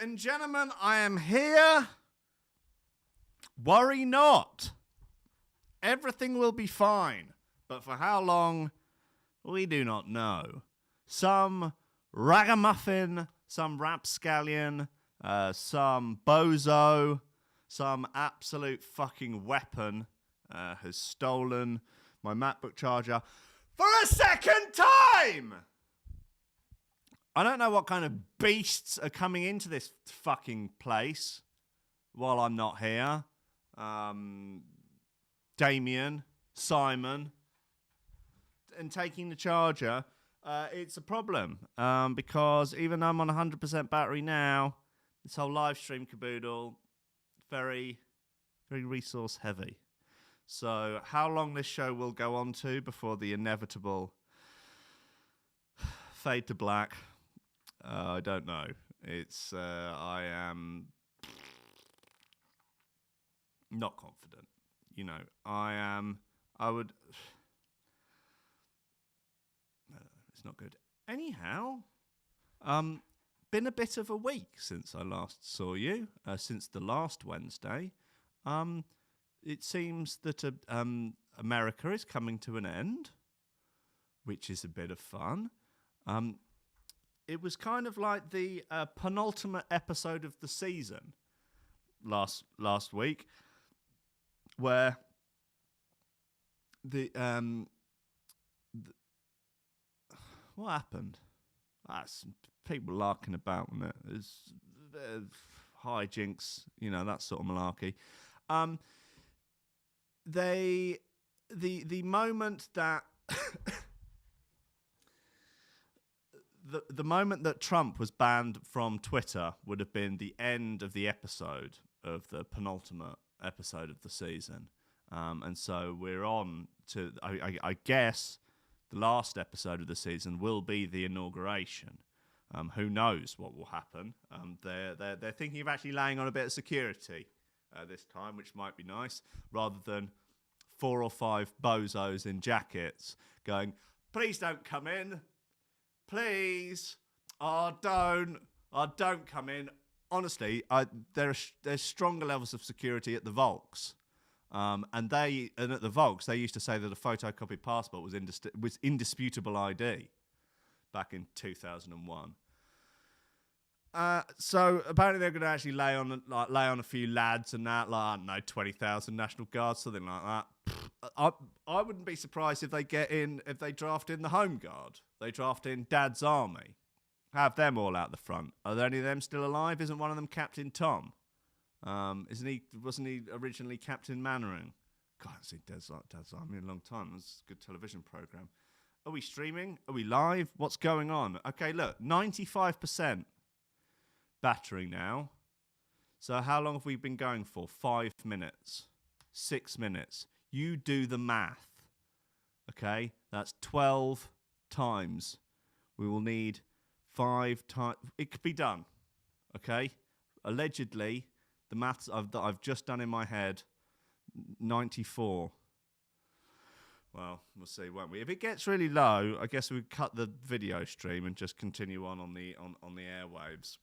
and gentlemen, I am here. Worry not. Everything will be fine. But for how long, we do not know. Some ragamuffin, some rapscallion, some bozo, some absolute fucking weapon has stolen my MacBook charger for a second time! I don't know what kind of beasts are coming into this fucking place while I'm not here. Damien, Simon, and taking the charger, it's a problem because even though I'm on 100% battery now, this whole live stream caboodle, very, very resource heavy. So how long this show will go on to before the inevitable fade to black, I don't know. I am not confident. You know, it's not good. Anyhow, been a bit of a week since I last saw you, since the last Wednesday. It seems that America is coming to an end, which is a bit of fun. It was kind of like the penultimate episode of the season last week, where what happened? Some people larking about, wasn't it? There's hijinks, you know, that sort of malarkey. The moment that the moment that Trump was banned from Twitter would have been the end of the episode of the penultimate episode of the season. And so we're on to, I guess, the last episode of the season will be the inauguration. Who knows what will happen? They're thinking of actually laying on a bit of security this time, which might be nice, rather than 4 or 5 bozos in jackets going, please don't come in. Please. Oh, don't come in. Honestly, there's stronger levels of security at the Volks. And at the Volks, they used to say that a photocopied passport was indisputable ID back in 2001. So apparently they're going to actually lay on a few lads and that, like, I don't know, 20,000 National Guards, something like that. I wouldn't be surprised if they draft in the Home Guard. They draft in Dad's Army. Have them all out the front. Are there any of them still alive? Isn't one of them Captain Tom? Wasn't he originally Captain Mannering? God, I haven't seen Dad's Army in a long time. It was a good television programme. Are we streaming? Are we live? What's going on? Okay, look, 95% battery now. So how long have we been going for? 5 minutes? 6 minutes? You do the math. Okay, that's 12 times. We will need 5 times. It could be done. Okay, allegedly, the maths that I've just done in my head, 94. Well, we'll see, won't we? If it gets really low, I guess we cut the video stream and just continue on the airwaves.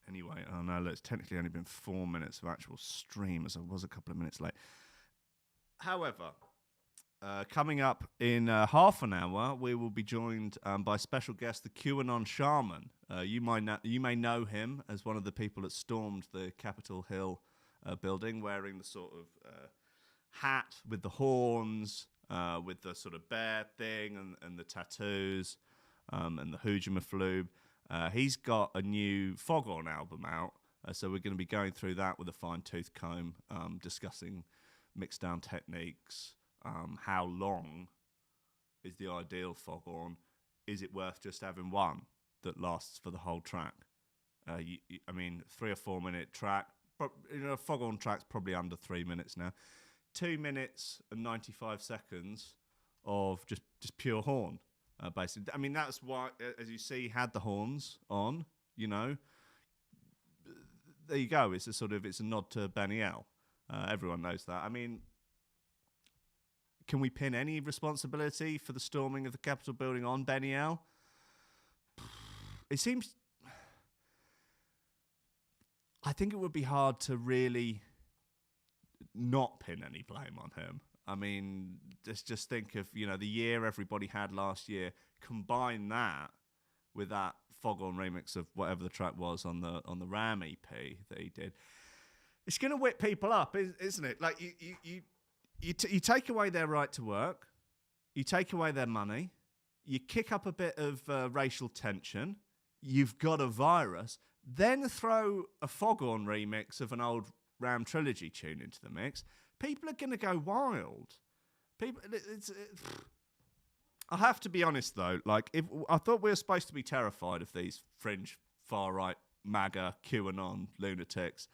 Anyway, oh no, look, it's technically only been 4 minutes of actual stream, as I was a couple of minutes late. However, coming up in half an hour, we will be joined by special guest, the QAnon Shaman. You may know him as one of the people that stormed the Capitol Hill building, wearing the sort of hat with the horns, with the sort of bear thing and the tattoos, and the hooja-mafloob. He's got a new Foghorn album out, so we're going to be going through that with a fine-tooth comb, discussing mix-down techniques. How long is the ideal Foghorn? Is it worth just having one that lasts for the whole track? I mean, 3 or 4 minute track. A Foghorn track's probably under 3 minutes now. 2 minutes and 95 seconds of just pure horn, basically. I mean, that's why, as you see, had the horns on, you know. There you go. It's a nod to Benny L. Everyone knows that. I mean, can we pin any responsibility for the storming of the Capitol building on Benny L? It seems I think it would be hard to really not pin any blame on him. I mean, just think of, the year everybody had last year. Combine that with that Foghorn remix of whatever the track was on the Ram EP that he did. It's going to whip people up, isn't it? Like, you take away their right to work, you take away their money, you kick up a bit of racial tension, you've got a virus, then throw a Foghorn remix of an old Ram Trilogy tune into the mix. People are going to go wild. I have to be honest, though. Like, if I thought we were supposed to be terrified of these fringe, far-right, MAGA, QAnon lunatics.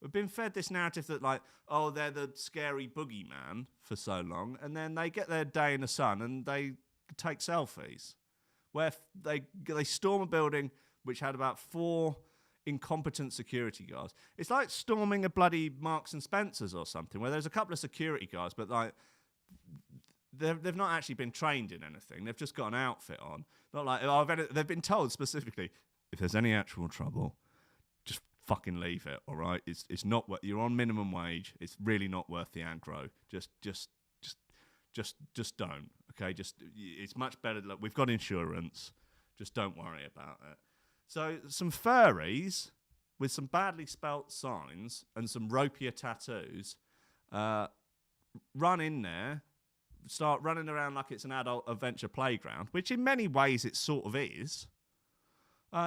We've been fed this narrative that, like, oh, they're the scary boogeyman for so long, and then they get their day in the sun and they take selfies, where they storm a building which had about 4 incompetent security guards. It's like storming a bloody Marks and Spencer's or something, where there's a couple of security guards, but like they've not actually been trained in anything. They've just got an outfit on. Not like they've been told specifically, if there's any actual trouble, just fucking leave it. All right, it's not what you're on minimum wage. It's really not worth the aggro. Just don't. Okay, it's much better. Look, we've got insurance. Just don't worry about it. So some furries with some badly spelt signs and some ropier tattoos run in there, start running around like it's an adult adventure playground, which in many ways it sort of is.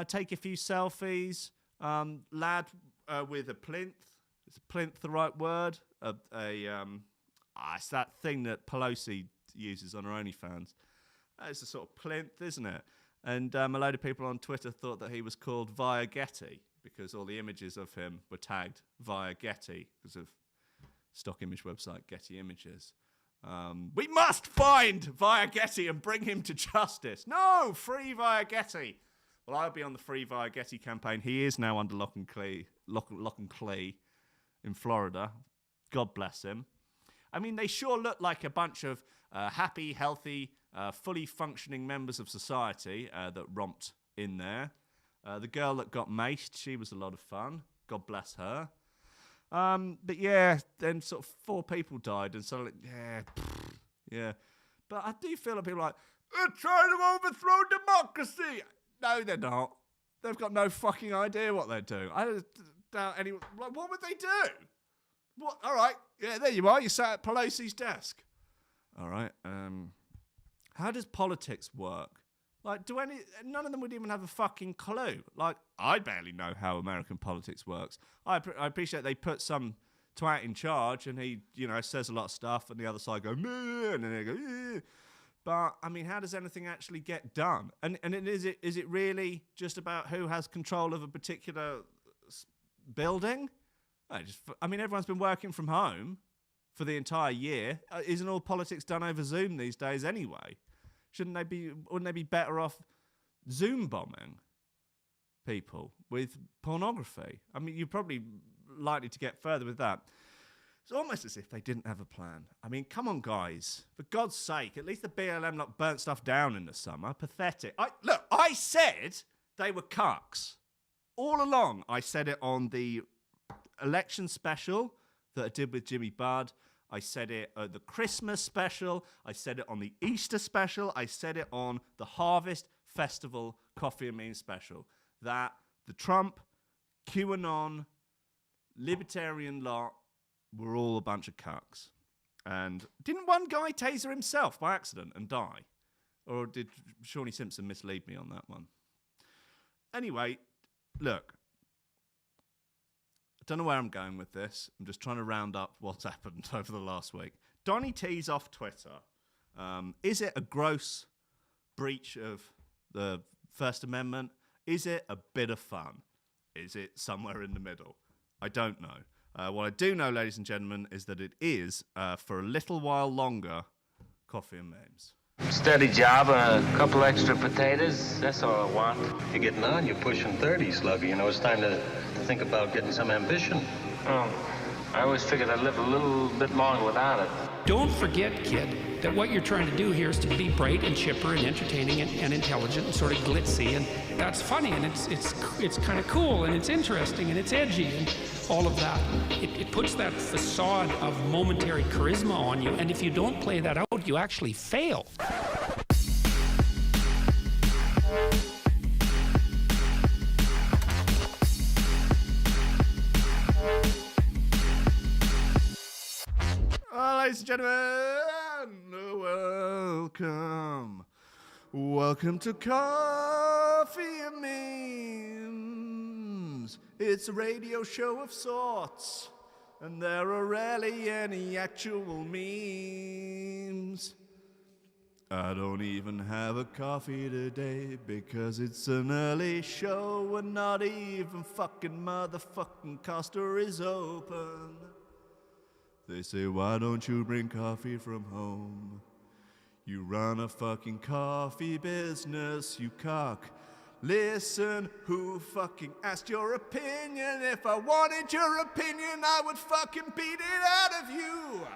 Take a few selfies. Lad with a plinth. Is a plinth the right word? It's that thing that Pelosi uses on her OnlyFans. It's a sort of plinth, isn't it? And a load of people on Twitter thought that he was called Via Getty because all the images of him were tagged Via Getty because of stock image website Getty Images. We must find Via Getty and bring him to justice. No, free Via Getty. Well, I'll be on the free Via Getty campaign. He is now under lock and key in Florida. God bless him. I mean, they sure look like a bunch of happy, healthy, fully functioning members of society that romped in there. The girl that got maced, she was a lot of fun. God bless her. But yeah, then sort of 4 people died, and so yeah. But I do feel like people are like, they're trying to overthrow democracy. No, they're not. They've got no fucking idea what they're doing. I don't doubt anyone. Like, what would they do? What? All right. Yeah, there you are. You sat at Pelosi's desk. All right. How does politics work? Like, none of them would even have a fucking clue. Like, I barely know how American politics works. I appreciate they put some twat in charge and he, says a lot of stuff and the other side go, meh, and then they go, eh. But, I mean, how does anything actually get done? And is it really just about who has control of a particular building? Everyone's been working from home for the entire year. Isn't all politics done over Zoom these days anyway? Wouldn't they be better off Zoom bombing people with pornography? I mean, you're probably likely to get further with that. It's almost as if they didn't have a plan. I mean, come on, guys. For God's sake, at least the BLM burnt stuff down in the summer. Pathetic. I said they were cucks. All along, I said it on the election special that I did with Jimmy Budd. I said it at the Christmas special. I said it on the Easter special. I said it on the Harvest Festival Coffee and Mean special. That the Trump, QAnon, libertarian lot were all a bunch of cucks. And didn't one guy taser himself by accident and die? Or did Shawnee Simpson mislead me on that one? Anyway, look. I don't know where I'm going with this. I'm just trying to round up what's happened over the last week. Donny T's off Twitter. Is it a gross breach of the First Amendment? Is it a bit of fun? Is it somewhere in the middle? I don't know. What I do know, ladies and gentlemen, is that it is, for a little while longer, Coffee and Memes. Steady job and a couple extra potatoes. That's all I want. You're getting on. You're pushing 30, Slugger. It's time to think about getting some ambition. Oh, I always figured I'd live a little bit longer without it. Don't forget, kid, that what you're trying to do here is to be bright and chipper and entertaining and intelligent and sort of glitzy, and that's funny, and it's kind of cool, and it's interesting, and it's edgy, and all of that. It puts that facade of momentary charisma on you, and if you don't play that out, you actually fail. Ladies and gentlemen, welcome to Coffee and Memes. It's a radio show of sorts, and there are rarely any actual memes. I don't even have a coffee today because it's an early show and not even fucking motherfucking Costa is open. They say, why don't you bring coffee from home? You run a fucking coffee business, you cock. Listen, who fucking asked your opinion? If I wanted your opinion, I would fucking beat it out of you.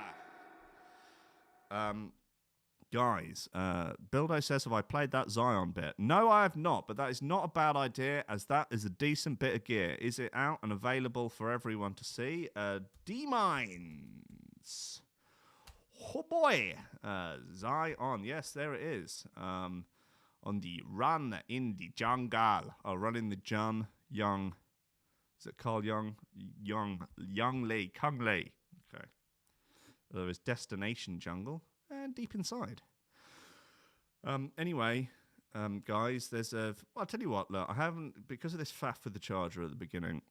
Guys, Bildo says, have I played that Zion bit? No, I have not, but that is not a bad idea, as that is a decent bit of gear. Is it out and available for everyone to see? D-Mines. Oh boy. Zion, yes, there it is. On the Run in the Jungle. Oh, Run in the Young. Is it Carl Young Lee. Kung Lee. Okay. There is Destination Jungle. And Deep Inside. Anyway, guys, there's a... Well, I'll tell you what, look, I haven't... Because of this faff with the charger at the beginning,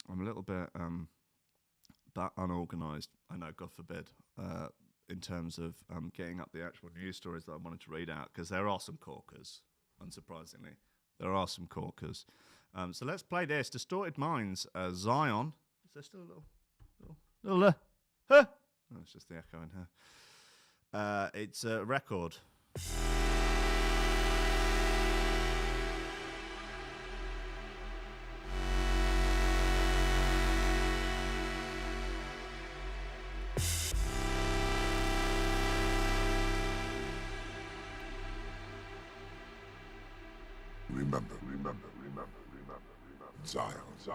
I'm a little bit unorganised, I know, God forbid, in terms of getting up the actual news stories that I wanted to read out, because there are some corkers, unsurprisingly. There are some corkers. So let's play this. Distorted Minds, Zion. Is there still a little oh, it's just the echo in here. It's a record. Remember. Zion. Remember. Zion.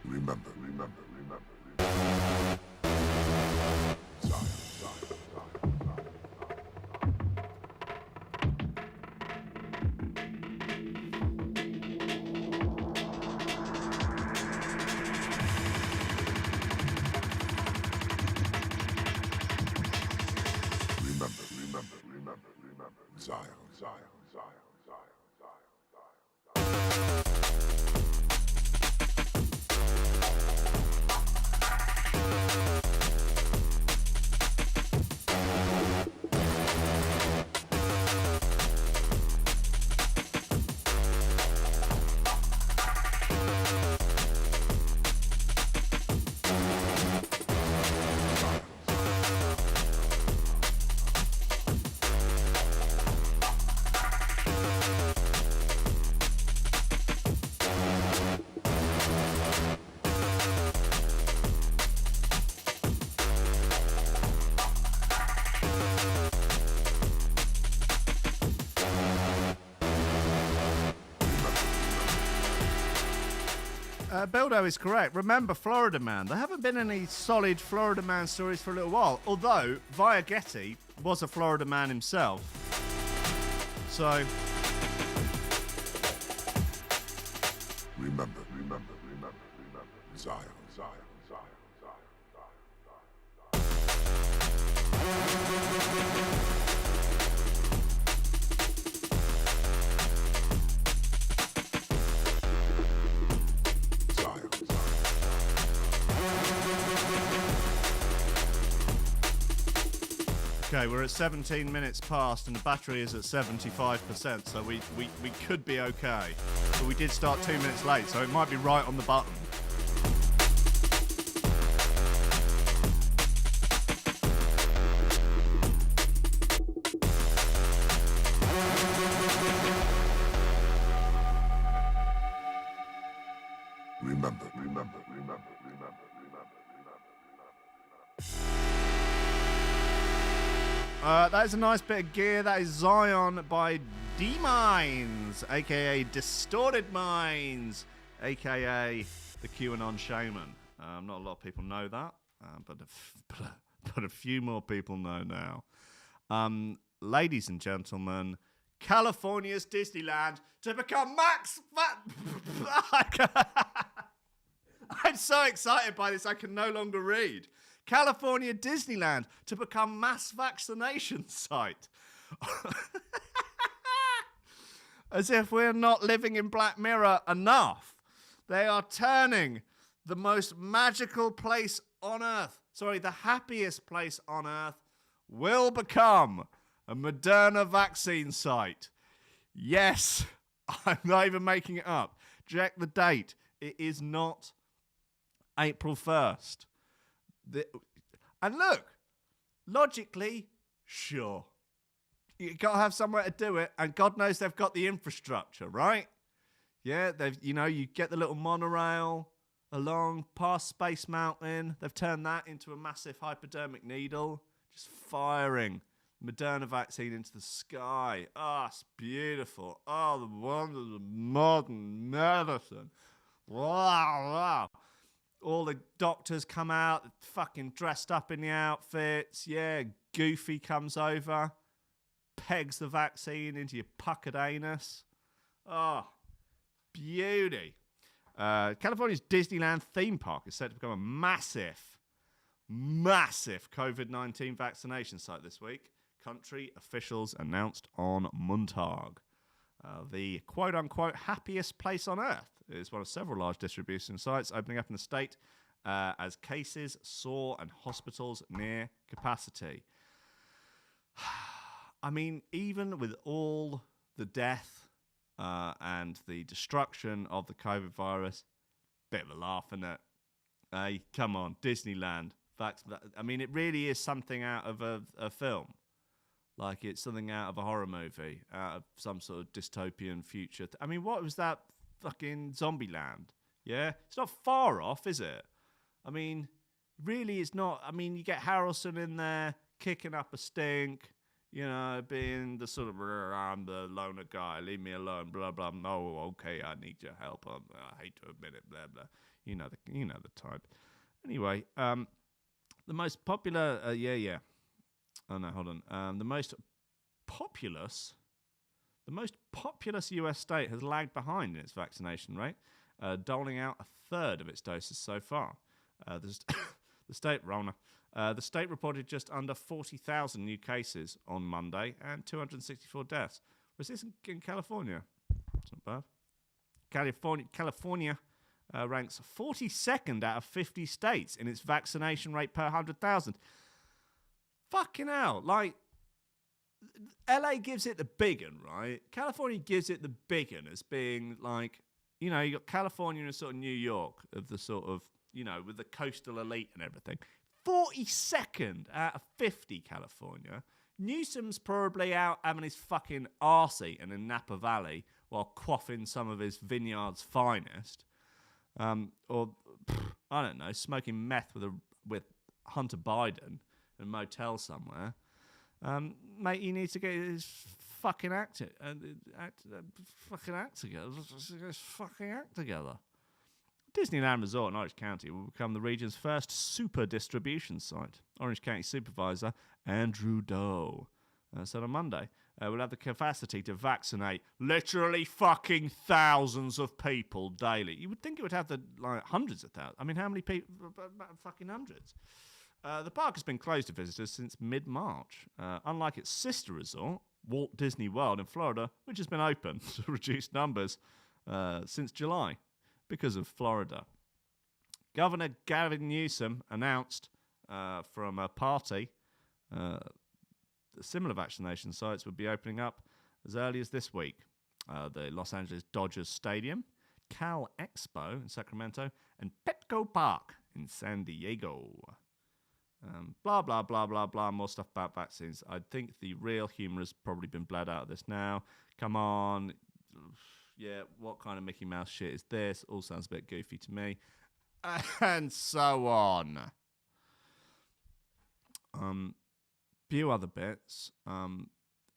Remember. Zion. Remember. Zion. Bildo is correct. Remember Florida Man. There haven't been any solid Florida Man stories for a little while, although Via Getty was a Florida man himself. So... Remember. Zion. Okay, we're at 17 minutes past and the battery is at 75%, so we could be okay. But we did start 2 minutes late, so it might be right on the button. Remember. That is a nice bit of gear. That is Zion by D-Minds, a.k.a. Distorted Minds, a.k.a. the QAnon Shaman. Not a lot of people know that, but a few more people know now. Ladies and gentlemen, California's Disneyland to become I'm so excited by this, I can no longer read. California Disneyland to become mass vaccination site. As if we're not living in Black Mirror enough. They are turning the most magical place on Earth, the happiest place on Earth, will become a Moderna vaccine site. Yes, I'm not even making it up. Check the date. It is not April 1st. And look, logically, sure. You got to have somewhere to do it, and God knows they've got the infrastructure, right? Yeah, you get the little monorail along past Space Mountain. They've turned that into a massive hypodermic needle, just firing Moderna vaccine into the sky. Oh, it's beautiful. Oh, the wonders of modern medicine. Wow. All the doctors come out, fucking dressed up in the outfits. Yeah, Goofy comes over, pegs the vaccine into your puckered anus. Oh, beauty. California's Disneyland theme park is set to become a massive COVID-19 vaccination site this week. Country officials announced on Montag. The quote-unquote happiest place on Earth is one of several large distribution sites opening up in the state as cases soar and hospitals near capacity. I mean, even with all the death and the destruction of the COVID virus, bit of a laugh, isn't it? Hey, come on, Disneyland. I mean, it really is something out of a film. Like it's something out of a horror movie, out of some sort of dystopian future. I mean, what was that fucking Zombieland? Yeah? It's not far off, is it? I mean, really it's not. I mean, you get Harrelson in there kicking up a stink, being the sort of, I'm the loner guy, leave me alone, blah, blah. Oh, okay, I need your help. I hate to admit it, blah, blah. You know the type. Anyway, the most popular, Oh no, hold on. The most populous US state has lagged behind in its vaccination rate, doling out a third of its doses so far. The state reported just under 40,000 new cases on Monday and 264 deaths. Was this in California? It's not bad. California ranks 42nd out of 50 states in its vaccination rate per 100,000. Fucking hell, like, LA gives it the big one, right? California gives it the big one as being like, you got California and sort of New York of the sort of, with the coastal elite and everything. 42nd out of 50 California. Newsom's probably out having his fucking arse eaten in Napa Valley while quaffing some of his vineyard's finest. Or, I don't know, smoking meth with Hunter Biden. A motel somewhere, mate. He needs to get his fucking act together. Disneyland Resort in Orange County will become the region's first super distribution site. Orange County Supervisor Andrew Doe said on Monday, we'll have the capacity to vaccinate literally fucking thousands of people daily. You would think it would have hundreds of thousands. I mean, how many people? Fucking hundreds. The park has been closed to visitors since mid-March, unlike its sister resort, Walt Disney World in Florida, which has been open to reduced numbers since July because of Florida. Governor Gavin Newsom announced from a party similar vaccination sites would be opening up as early as this week. The Los Angeles Dodgers Stadium, Cal Expo in Sacramento, and Petco Park in San Diego. Blah, blah, blah, blah, blah. More stuff about vaccines. I think the real humour has probably been bled out of this now. Come on. Yeah, what kind of Mickey Mouse shit is this? All sounds a bit goofy to me. And so on. Few other bits.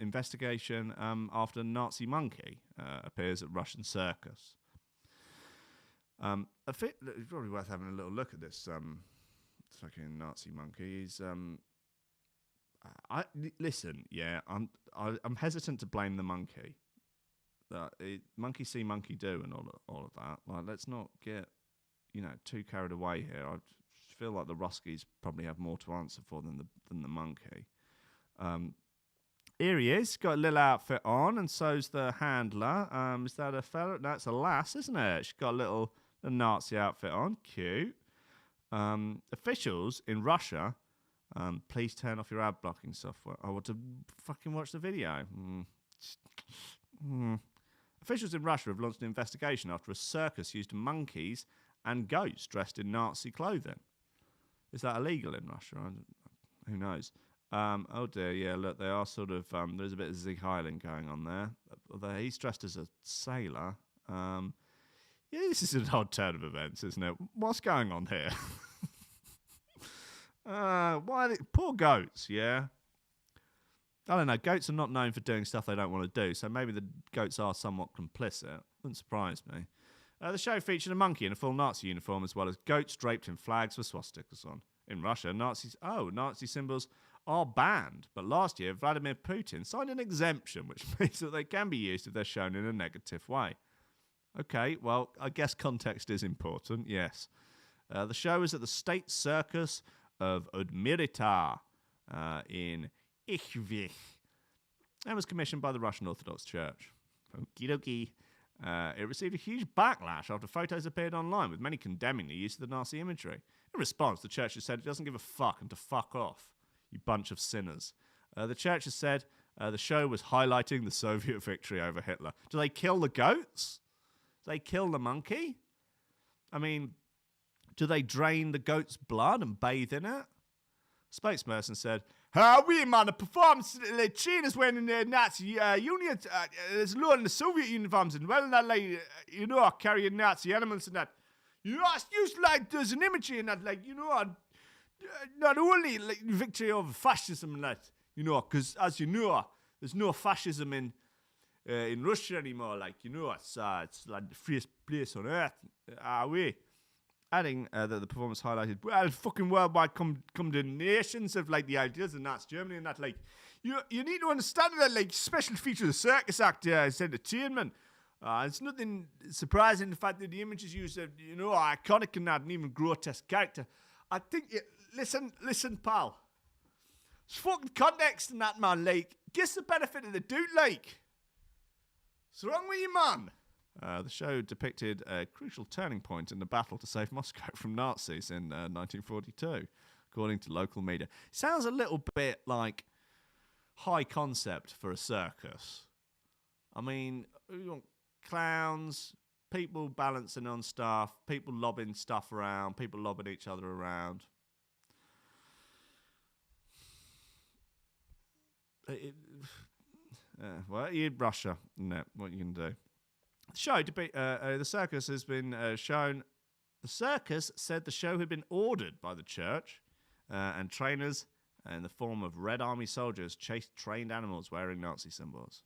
Investigation after Nazi monkey appears at Russian circus. It's probably worth having a little look at this fucking Nazi monkey. He's listen, yeah, I'm hesitant to blame the monkey. Monkey see, monkey do, and all of that. Like, let's not get too carried away here. I feel like the Ruskies probably have more to answer for than the monkey. Here he is, got a little outfit on, and so's the handler. Is that a fella? No, it's a lass, isn't it? She's got a little Nazi outfit on. Cute. Officials in Russia, please turn off your ad blocking software. I want to fucking watch the video. Officials in Russia have launched an investigation after a circus used monkeys and goats dressed in Nazi clothing. Is that illegal in Russia? Who knows? Oh dear, yeah, look, they are sort of, there's a bit of Zig Heiling going on there. Although he's dressed as a sailor. Yeah, this is an odd turn of events, isn't it? What's going on here? Poor goats, yeah? I don't know, goats are not known for doing stuff they don't want to do, so maybe the goats are somewhat complicit. Wouldn't surprise me. The show featured a monkey in a full Nazi uniform, as well as goats draped in flags with swastikas on. In Russia, Nazi symbols are banned, but last year Vladimir Putin signed an exemption, which means that they can be used if they're shown in a negative way. Okay, well, I guess context is important, yes. The show is at the State Circus of Udmurtia in Ichvik and was commissioned by the Russian Orthodox Church. Okie dokie. It received a huge backlash after photos appeared online, with many condemning the use of the Nazi imagery. In response, the church has said it doesn't give a fuck and to fuck off, you bunch of sinners. The church has said the show was highlighting the Soviet victory over Hitler. Do they kill the goats? Do they kill the monkey? I mean, do they drain the goat's blood and bathe in it? Spokesperson said, we, man, the performance, like, China's wearing the Nazi union, there's a lot in the Soviet uniforms, and well, that, like, carrying Nazi elements and that. It's used like there's an imagery in that, like, not only like victory over fascism and that, because as you know, there's no fascism in Russia anymore. Like, it's like the freest place on earth. We. Adding that the performance highlighted, well, fucking worldwide condemnations of like the ideas of Nazi Germany and that, like, you need to understand that, like, special feature of the circus act is entertainment. It's nothing surprising the fact that the images used are, iconic and that, and even grotesque character. I think, listen, pal. There's fucking context in that, man. Like, guess the benefit of the doubt, like. What's wrong with you, man? The show depicted a crucial turning point in the battle to save Moscow from Nazis in 1942, according to local media. Sounds a little bit like high concept for a circus. I mean, you want clowns, people balancing on stuff, people lobbing stuff around, people lobbing each other around. Well, you're Russia, no, what you can do. The show, the circus has been shown. The circus said the show had been ordered by the church, and trainers in the form of Red Army soldiers chased trained animals wearing Nazi symbols.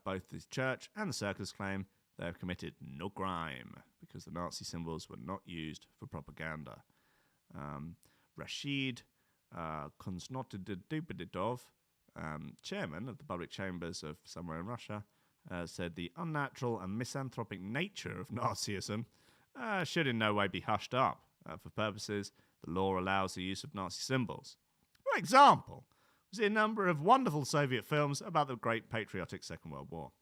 Both the church and the circus claim they have committed no crime because the Nazi symbols were not used for propaganda. Rashid Konstantidov, chairman of the public chambers of somewhere in Russia, said the unnatural and misanthropic nature of Nazism should in no way be hushed up. For purposes, the law allows the use of Nazi symbols. For example, we see a number of wonderful Soviet films about the great patriotic Second World War.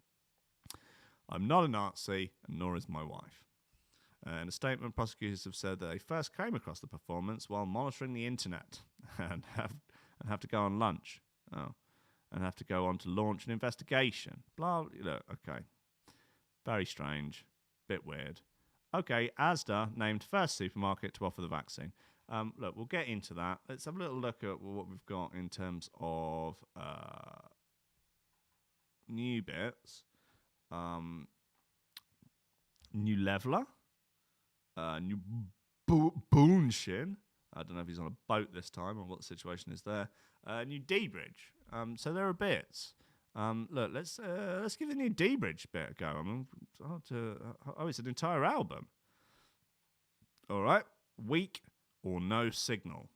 I'm not a Nazi, and nor is my wife. In a statement, prosecutors have said that they first came across the performance while monitoring the internet and have to go on lunch. Oh. And have to go on to launch an investigation. Blah, okay. Very strange. Bit weird. Okay, Asda named first supermarket to offer the vaccine. Look, we'll get into that. Let's have a little look at what we've got in terms of new bits. New leveler. New Boonshin. I don't know if he's on a boat this time or what the situation is there. New D-Bridge. So there are bits. Look, let's give the new D-Bridge bit a go. I mean, it's an entire album. All right. Weak or No Signal.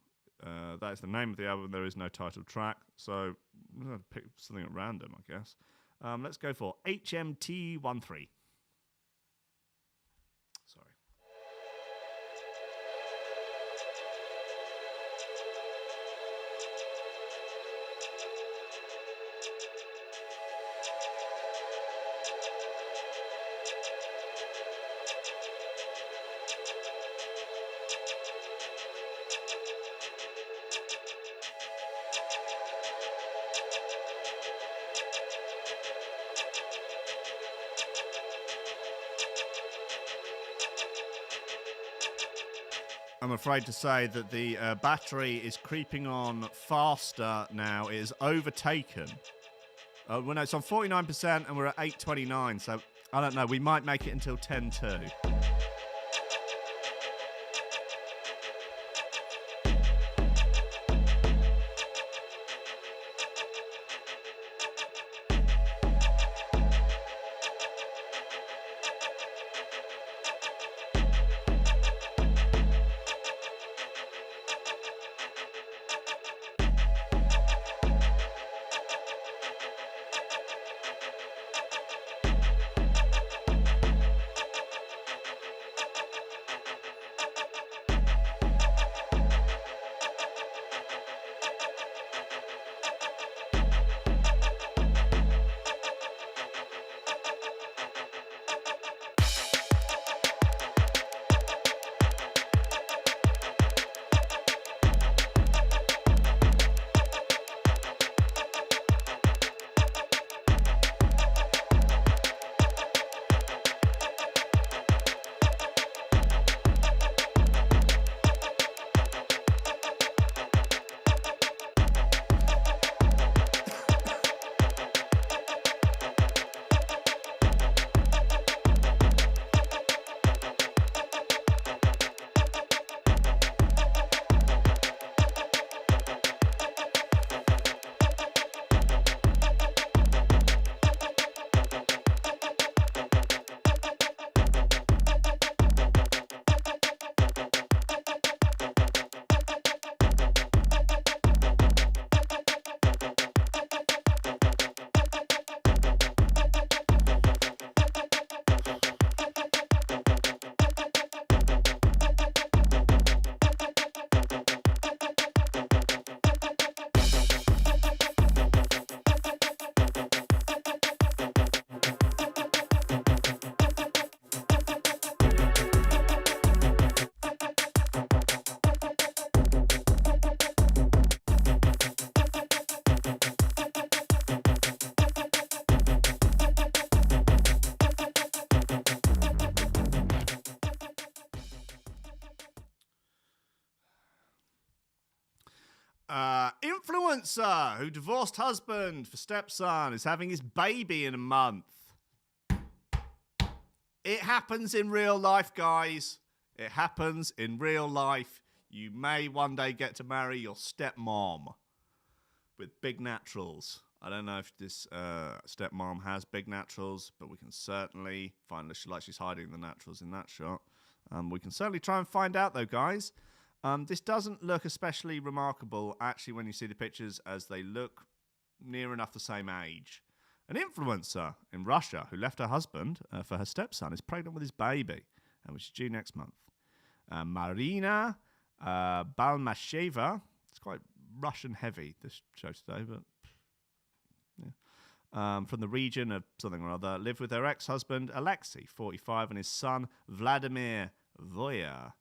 That is the name of the album. There is no title track. So I'm going to pick something at random, I guess. Let's go for HMT13. Sorry. I'm afraid to say that the battery is creeping on faster now. It is overtaken. Well, no, it's on 49% and we're at 829. So, I don't know. We might make it until 10-2. Influencer who divorced husband for stepson is having his baby in a month. It happens in real life, guys. It happens in real life. You may one day get to marry your stepmom with big naturals. I don't know if this stepmom has big naturals, but we can certainly find like she's hiding the naturals in that shot. We can certainly try and find out, though, guys. This doesn't look especially remarkable, actually, when you see the pictures, as they look near enough the same age. An influencer in Russia who left her husband for her stepson is pregnant with his baby, which is due next month. Marina Balmasheva. It's quite Russian heavy, this show today, but yeah. From the region of something or other, lived with her ex-husband Alexei, 45, and his son Vladimir Voya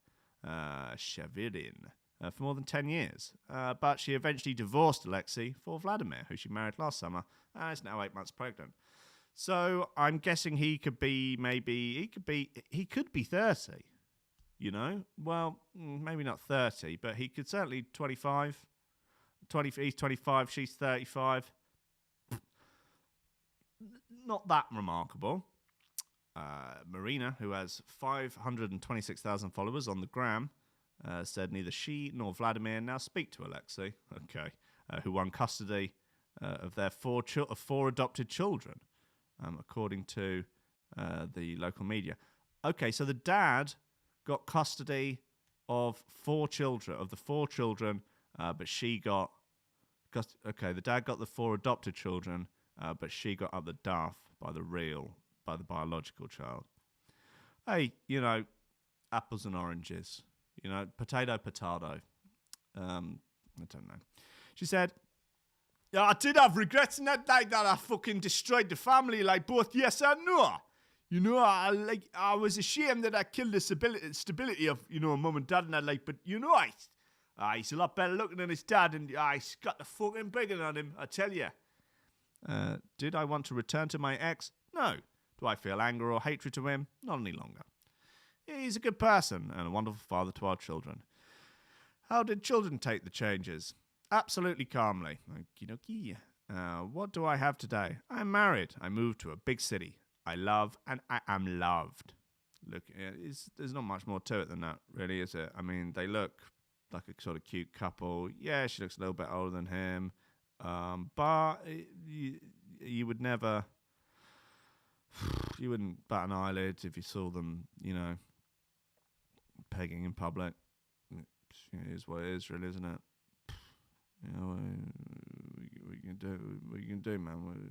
Shavirin, for more than 10 years. But she eventually divorced Alexei for Vladimir, who she married last summer, and is now 8 months pregnant. So I'm guessing he could be 30, you know? Well, maybe not 30, but he could certainly 25. He's 25, she's 35. Not that remarkable. Marina, who has 526,000 followers on the gram, said neither she nor Vladimir now speak to Alexei, who won custody of their four adopted children, according to the local media. Okay, so the dad got custody of the four children, but she got... the dad got the four adopted children, but she got up the duff by the biological child. Hey, apples and oranges. Potato. I don't know. She said, "Yeah, I did have regrets in that day that I fucking destroyed the family, like both yes and no. I was ashamed that I killed the stability of, mum and dad and that, but he's a lot better looking than his dad, and he's got the fucking biggin on him, I tell you. Did I want to return to my ex? No. Do I feel anger or hatred to him? Not any longer. He's a good person and a wonderful father to our children. How did children take the changes? Absolutely calmly. Okie dokie. What do I have today? I'm married. I moved to a big city. I love and I am loved." Look, there's not much more to it than that, really, is it? I mean, they look like a sort of cute couple. Yeah, she looks a little bit older than him. But you would never... You wouldn't bat an eyelid if you saw them, pegging in public. It is what it is, really, isn't it? What you can do, man.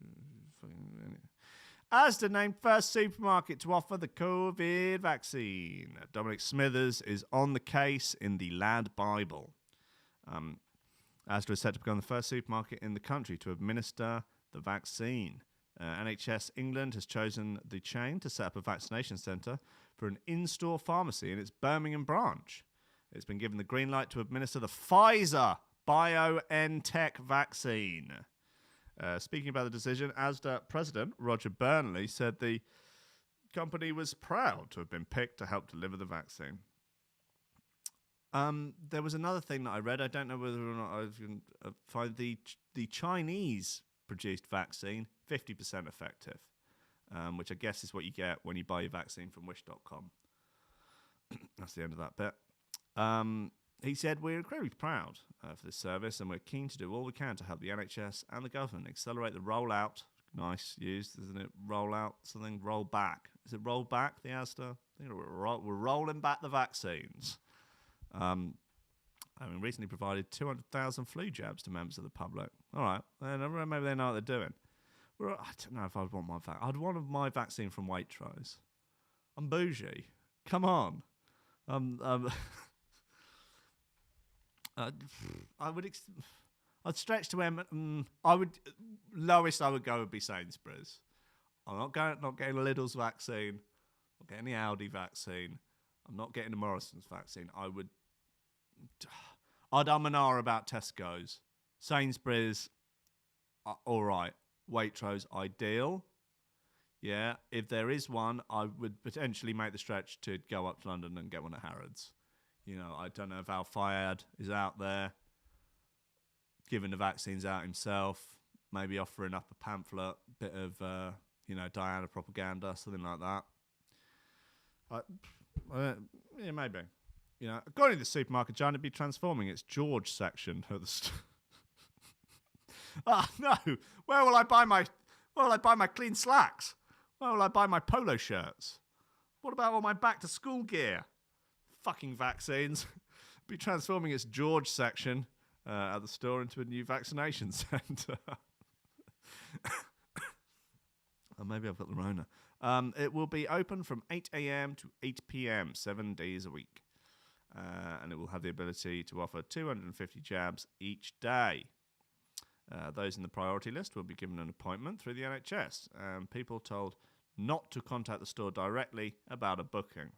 Asda named first supermarket to offer the COVID vaccine. Dominic Smithers is on the case in the Lad Bible. Asda is set to become the first supermarket in the country to administer the vaccine. NHS England has chosen the chain to set up a vaccination centre for an in-store pharmacy in its Birmingham branch. It's been given the green light to administer the Pfizer BioNTech vaccine. Speaking about the decision, Asda President Roger Burnley said the company was proud to have been picked to help deliver the vaccine. There was another thing that I read. I don't know whether or not I can find the Chinese produced vaccine, 50% effective, which I guess is what you get when you buy your vaccine from wish.com. That's the end of that bit. He said, "We're incredibly proud for this service, and we're keen to do all we can to help the NHS and the government accelerate the rollout." Nice used, isn't it? Rollout, something, roll back. Is it roll back, the Asda? I think we're rolling back the vaccines. Recently provided 200,000 flu jabs to members of the public. All right, maybe they know what they're doing. I don't know if I'd want my vaccine. I'd want my vaccine from Waitrose. I'm bougie. Come on. I'd stretch to him. Lowest I would go would be Sainsbury's. I'm not getting Lidl's vaccine. I'm not getting the Aldi vaccine. I'm not getting the Morrison's vaccine. I'd and ah about Tesco's. Sainsbury's, all right. Waitrose, ideal. Yeah, if there is one, I would potentially make the stretch to go up to London and get one at Harrods. I don't know if Al Fayed is out there giving the vaccines out himself, maybe offering up a pamphlet, bit of, Diana propaganda, something like that. Yeah, maybe. According to the supermarket giant, it'd be transforming its George section of the store. No! Where will I buy my clean slacks? Where will I buy my polo shirts? What about all my back to school gear? Fucking vaccines. Be transforming its George section at the store into a new vaccination centre. Or maybe I've got the Rona. It will be open from 8 a.m. to 8 p.m. 7 days a week. And it will have the ability to offer 250 jabs each day. Those in the priority list will be given an appointment through the NHS. People told not to contact the store directly about a booking.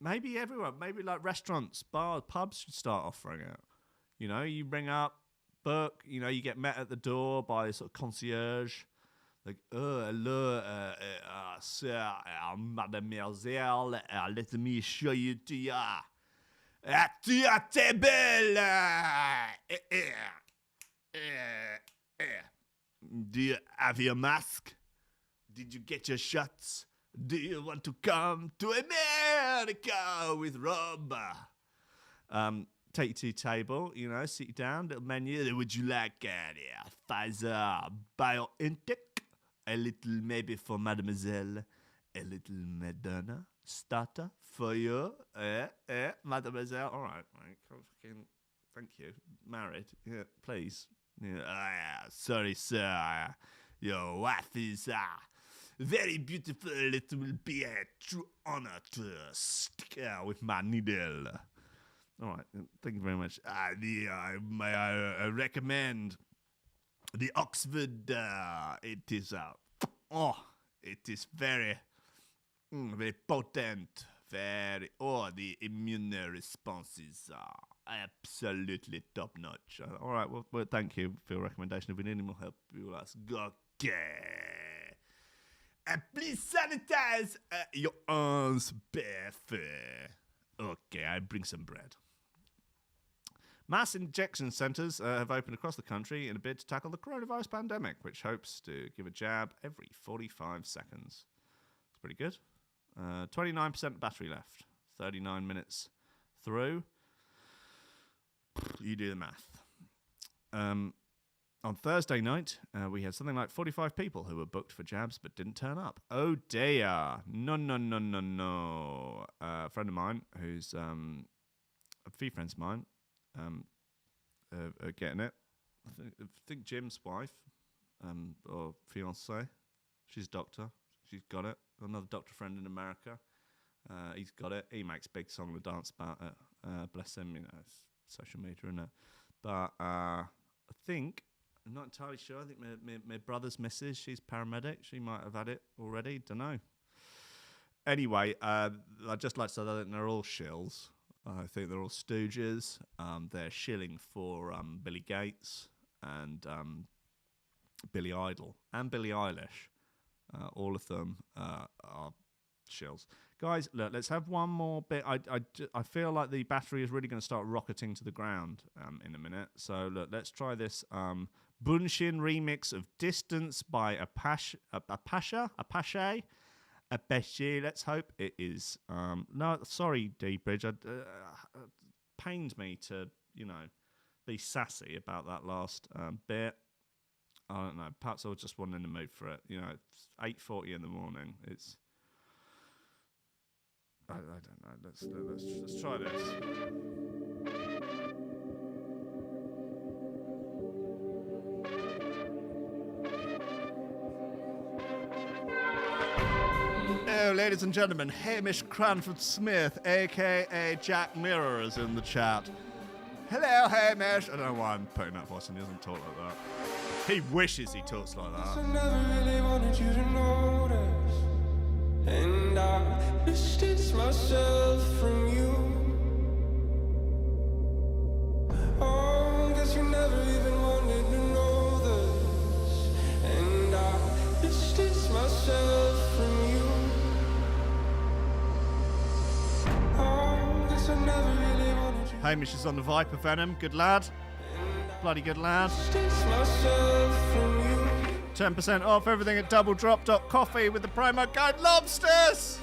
maybe everyone, maybe like restaurants, bars, pubs should start offering it. You know, you ring up, book, you know, you get met at the door by a sort of concierge. Like, oh, hello, sir, mademoiselle, let me show you to your table. Do you have your mask? Did you get your shots? Do you want to come to America with Rob? Take you to your table, you know, sit you down, little menu. Would you like Pfizer, BioNTech? A little maybe for mademoiselle. A little Madonna starter for you. Mademoiselle. All right, thank you. Married. Yeah, please. Yeah, sorry, sir. Your wife is very beautiful. It will be a true honor to stick her with my needle. All right, thank you very much. I recommend the Oxford. It is it is very, very potent. Very. The immune responses are absolutely top notch. All right, well, thank you for your recommendation. If we need any more help, we will ask. Okay. Please sanitize your hands, barefoot. Okay, I bring some bread. Mass injection centres have opened across the country in a bid to tackle the coronavirus pandemic, which hopes to give a jab every 45 seconds. It's pretty good. 29% battery left. 39 minutes through. You do the math. On Thursday night, we had something like 45 people who were booked for jabs but didn't turn up. Oh dear. No. A friend of mine who's a few friends of mine are getting it. I think Jim's wife or fiance, she's a doctor. She's got it. Another doctor friend in America, he's got it. He makes big song and dance about it. Bless him, you know, it's social media and that. But I think, I'm not entirely sure. I think my brother's missus, she's paramedic. She might have had it already. Don't know. Anyway, I'd just like to say that they're all shills. I think they're all stooges. They're shilling for Billy Gates and Billy Idol and Billie Eilish. All of them are shills. Guys, look, let's have one more bit. I feel like the battery is really going to start rocketing to the ground in a minute. So, look, let's try this Bunshin remix of Distance by Apache. Let's hope it is. No, sorry, D-Bridge. It pained me to, you know, be sassy about that last bit. I don't know. Perhaps I was just wasn't in the mood for it. You know, it's 8:40 in the morning. It's. I don't know. Let's try this. Oh, ladies and gentlemen, Hamish Cranford Smith, a.k.a. Jack Mirror, is in the chat. Hello, Hamish. I don't know why I'm putting that voice on. He doesn't talk like that. He wishes he talks like that. I never really wanted you to notice, and I distance myself from you. Oh, guess you never even wanted to know this, and I distance myself from you. Oh, guess I never really wanted you. Hamish is on the Viper Venom. Good lad. Bloody good lad. 10% off everything at doubledrop.coffee with the promo code LOBSTERS.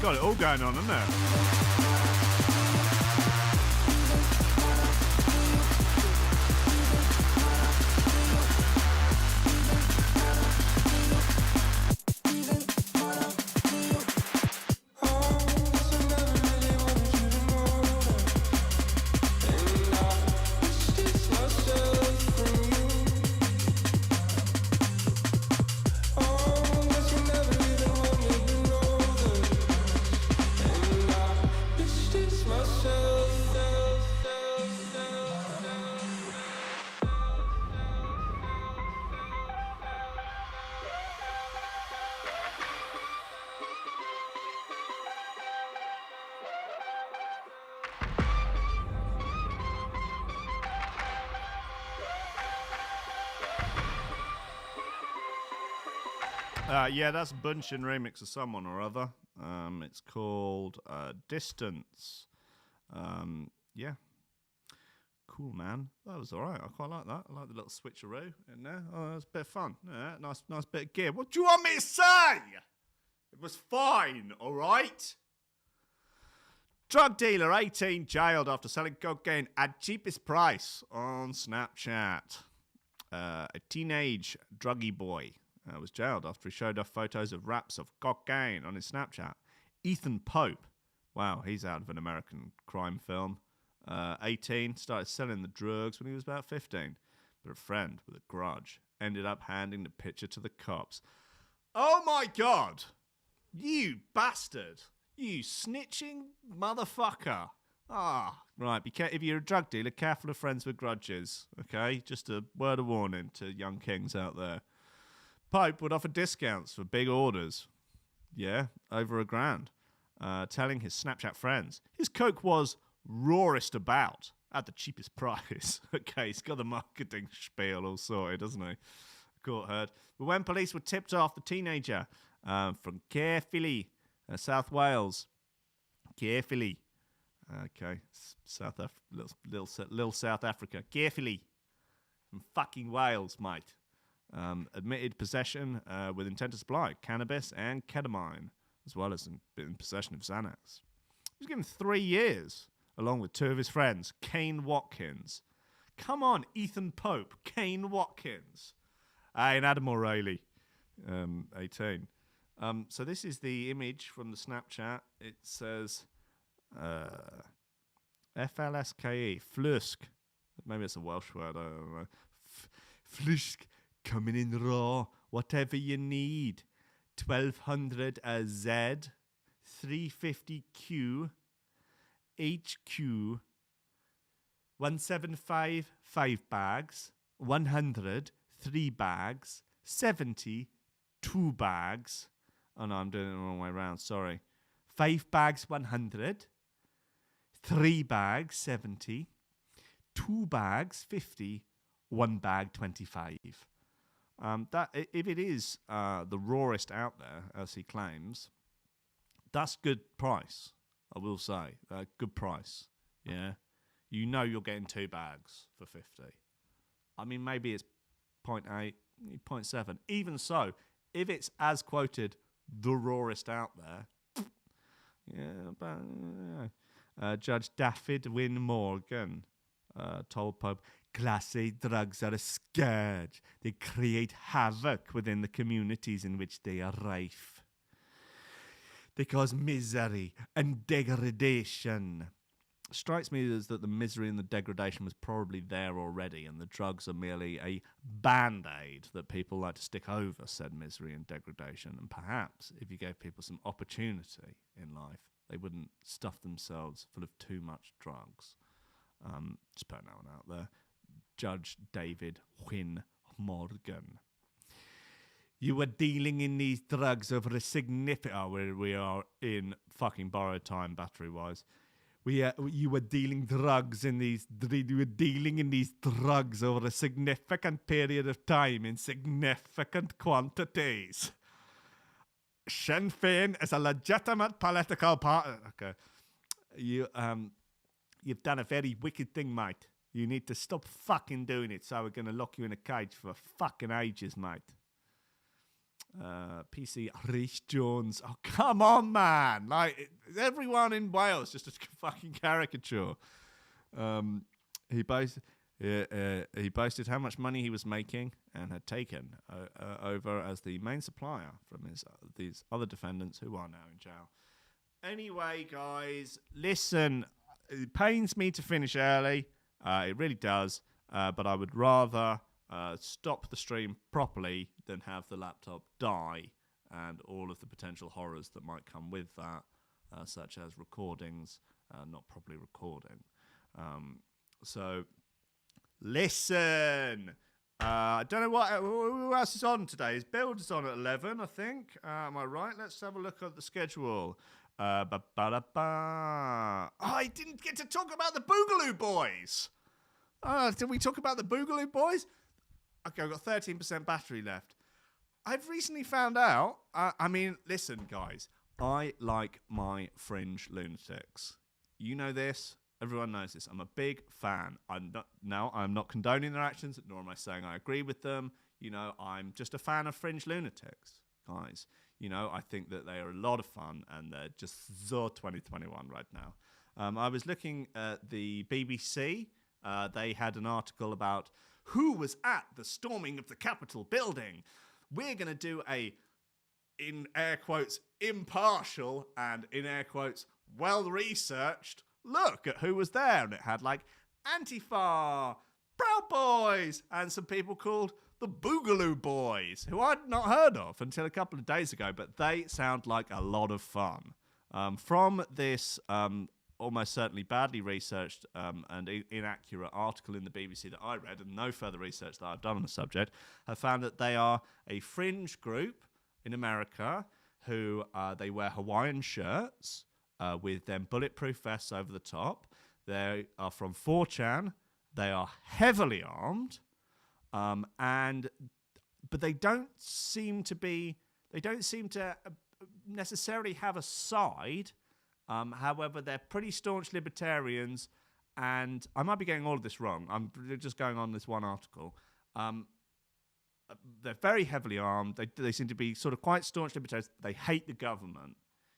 got it all going on, isn't it? Yeah, that's a Bunchin remix of someone or other. It's called Distance. Yeah. Cool, man. That was all right. I quite like that. I like the little switcheroo in there. Oh, that was a bit of fun. Yeah, nice bit of gear. What do you want me to say? It was fine, all right? Drug dealer 18 jailed after selling cocaine at cheapest price on Snapchat. A teenage druggy boy was jailed after he showed off photos of wraps of cocaine on his Snapchat. Ethan Pope, wow, he's out of an American crime film. 18, started selling the drugs when he was about 15. But a friend with a grudge ended up handing the picture to the cops. Oh my God! You bastard! You snitching motherfucker! Right, if you're a drug dealer, careful of friends with grudges, okay? Just a word of warning to young kings out there. Pope would offer discounts for big orders. Yeah, over $1,000. Telling his Snapchat friends his coke was rawest about at the cheapest price. Okay, he's got the marketing spiel all sorted, doesn't he? Court heard. But when police were tipped off, the teenager from Caerphilly, South Wales. Caerphilly. Okay, little South Africa. Caerphilly. From fucking Wales, mate. Admitted possession with intent to supply cannabis and ketamine, as well as in possession of Xanax. He was given 3 years, along with 2 of his friends, Kane Watkins. Come on, Ethan Pope, Kane Watkins. And Adam O'Reilly, 18. So this is the image from the Snapchat. It says FLSKE, Flusk. Maybe it's a Welsh word, I don't know. Flusk. Coming in raw, whatever you need. 1200 Z, 350Q, HQ, 175 5 bags, 100 3 bags, 70 2 bags. Oh no, I'm doing it the wrong way around, sorry. 5 bags 100, 3 bags 70, 2 bags 50, 1 bag 25. That if it is the rawest out there, as he claims, that's good price. I will say, good price. Yeah, you know you're getting 2 bags for 50. I mean, maybe it's 0.8, 0.7. Even so, if it's as quoted, the rawest out there, yeah. But Judge David Wynne Morgan told Pope, Class A drugs are a scourge. They create havoc within the communities in which they are rife. They cause misery and degradation. Strikes me as that the misery and the degradation was probably there already, and the drugs are merely a band-aid that people like to stick over said misery and degradation. And perhaps if you gave people some opportunity in life, they wouldn't stuff themselves full of too much drugs. Just putting that one out there. Judge David Wynne Morgan. You were dealing in these drugs over a significant... Oh, we are in fucking borrowed time, battery-wise. You were dealing You were dealing in these drugs over a significant period of time in significant quantities. Sinn Féin is a legitimate political party. Okay, you've done a very wicked thing, mate. You need to stop fucking doing it, so we're going to lock you in a cage for fucking ages, mate. PC Rhys Jones. Oh, come on, man. Like, everyone in Wales just a fucking caricature. He boasted how much money he was making and had taken over as the main supplier from these other defendants who are now in jail. Anyway, guys, listen, it pains me to finish early. It really does. But I would rather stop the stream properly than have the laptop die and all of the potential horrors that might come with that, such as recordings not properly recording. So, listen. I don't know who else is on today. His build is on at 11, I think. Am I right? Let's have a look at the schedule. I didn't get to talk about the Boogaloo Boys. Did we talk about the Boogaloo Boys? Okay, I've got 13% battery left. I've recently found out, listen, guys, I like my fringe lunatics. You know this. Everyone knows this. I'm a big fan. I'm not condoning their actions, nor am I saying I agree with them. You know, I'm just a fan of fringe lunatics, guys. You know, I think that they are a lot of fun, and they're just so 2021 right now. I was looking at the BBC. They had an article about who was at the storming of the Capitol building. We're going to do a, in air quotes, impartial and in air quotes, well-researched look at who was there. And it had like Antifa, Proud Boys, and some people called the Boogaloo Boys, who I'd not heard of until a couple of days ago, but they sound like a lot of fun. From this almost certainly badly researched and inaccurate article in the BBC that I read, and no further research that I've done on the subject, have found that they are a fringe group in America who they wear Hawaiian shirts with them bulletproof vests over the top. They are from 4chan. They are heavily armed. But they don't seem to necessarily have a side. However, they're pretty staunch libertarians, and I might be getting all of this wrong. I'm just going on this one article. They're very heavily armed. They seem to be sort of quite staunch libertarians. They hate the government.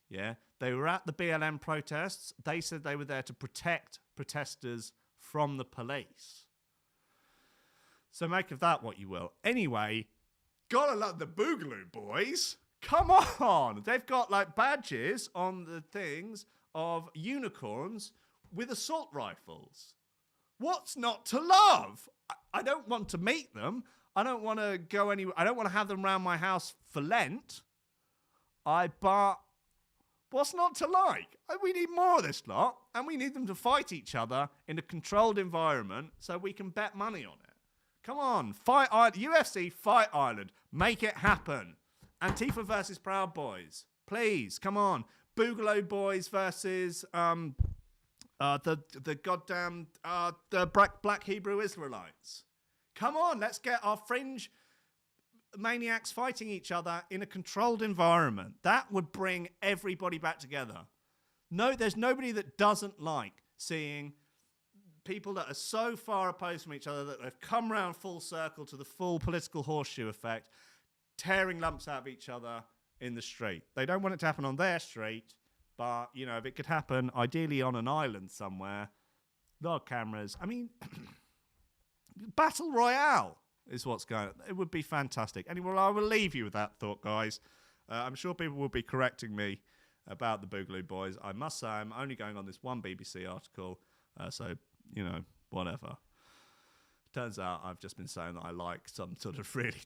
Yeah, they were at the BLM protests. They said they were there to protect protesters from the police. So make of that what you will. Anyway, gotta love the Boogaloo Boys. Come on. They've got like badges on the things of unicorns with assault rifles. What's not to love? I don't want to meet them. I don't want to go anywhere. I don't want to have them around my house for Lent. But what's not to like? We need more of this lot, and we need them to fight each other in a controlled environment so we can bet money on it. Come on, Fight Island, UFC, Fight Island, make it happen. Antifa versus Proud Boys, please, come on. Boogaloo Boys versus the goddamn the Black Hebrew Israelites. Come on, let's get our fringe maniacs fighting each other in a controlled environment. That would bring everybody back together. No, there's nobody that doesn't like seeing people that are so far opposed from each other that they've come round full circle to the full political horseshoe effect, tearing lumps out of each other in the street. They don't want it to happen on their street, but, you know, if it could happen, ideally on an island somewhere, a lot of cameras. I mean, Battle Royale is what's going on. It would be fantastic. Anyway, I will leave you with that thought, guys. I'm sure people will be correcting me about the Boogaloo Boys. I must say I'm only going on this one BBC article, so, you know, whatever. Turns out I've just been saying that I like some sort of really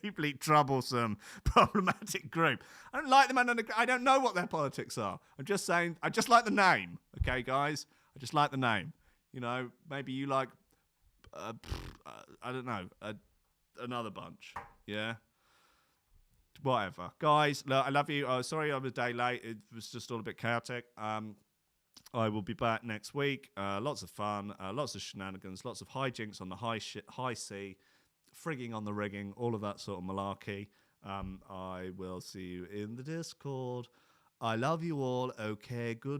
deeply troublesome, problematic group. I don't like them, and I don't know what their politics are. I'm just saying, I just like the name, okay, guys? I just like the name. You know, maybe you like, I don't know, another bunch, yeah? Whatever. Guys, look, I love you. Oh, sorry I was a day late. It was just all a bit chaotic. I will be back next week. Lots of fun, lots of shenanigans, lots of hijinks on the high sea, frigging on the rigging, all of that sort of malarkey. I will see you in the Discord. I love you all. Okay, good.